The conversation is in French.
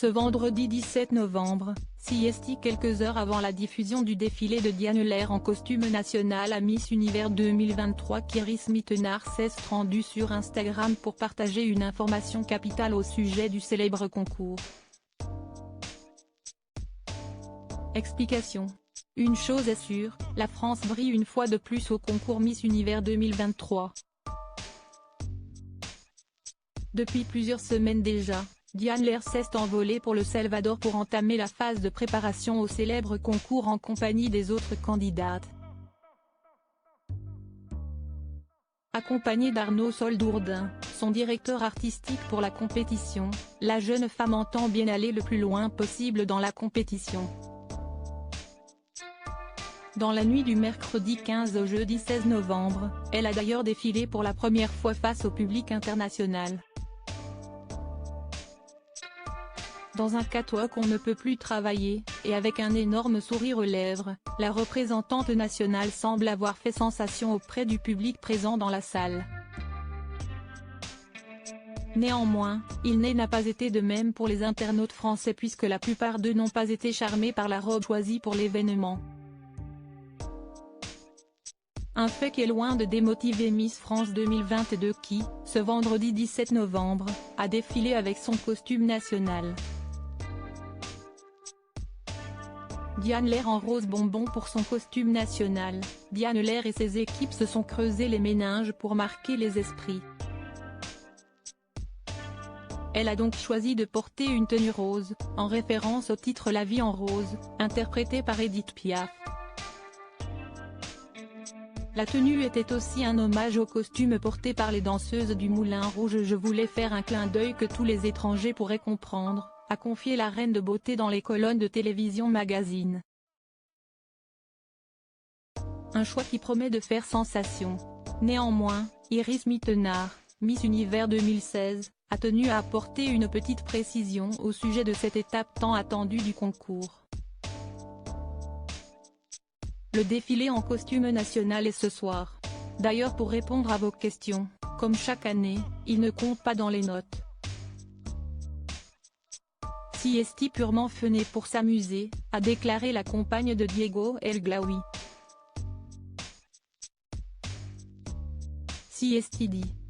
Ce vendredi 17 novembre, CST quelques heures avant la diffusion du défilé de Diane Lair en costume national à Miss Univers 2023, qu'Iris Mittenard s'est rendue sur Instagram pour partager une information capitale au sujet du célèbre concours. Explication. Une chose est sûre, la France brille une fois de plus au concours Miss Univers 2023. Depuis plusieurs semaines déjà, Diane Lair s'est envolée pour le Salvador pour entamer la phase de préparation au célèbre concours en compagnie des autres candidates. Accompagnée d'Arnaud Soldourdin, son directeur artistique pour la compétition, la jeune femme entend bien aller le plus loin possible dans la compétition. Dans la nuit du mercredi 15 au jeudi 16 novembre, elle a d'ailleurs défilé pour la première fois face au public international. Dans un catwalk on ne peut plus travailler, et avec un énorme sourire aux lèvres, la représentante nationale semble avoir fait sensation auprès du public présent dans la salle. Néanmoins, il n'a pas été de même pour les internautes français puisque la plupart d'eux n'ont pas été charmés par la robe choisie pour l'événement. Un fait qui est loin de démotiver Miss France 2022 qui, ce vendredi 17 novembre, a défilé avec son costume national. Diane Lair en rose bonbon pour son costume national. Diane Lair et ses équipes se sont creusé les méninges pour marquer les esprits. Elle a donc choisi de porter une tenue rose, en référence au titre La vie en rose, interprété par Edith Piaf. La tenue était aussi un hommage au costume porté par les danseuses du Moulin Rouge. Je voulais faire un clin d'œil que tous les étrangers pourraient comprendre, a confié la reine de beauté dans les colonnes de Télévision Magazine. Un choix qui promet de faire sensation. Néanmoins, Iris Mittenard, Miss Univers 2016, a tenu à apporter une petite précision au sujet de cette étape tant attendue du concours. Le défilé en costume national est ce soir. D'ailleurs, pour répondre à vos questions, comme chaque année, il ne compte pas dans les notes. CST purement funné pour s'amuser, a déclaré la compagne de Diego El Glaoui. CST dit.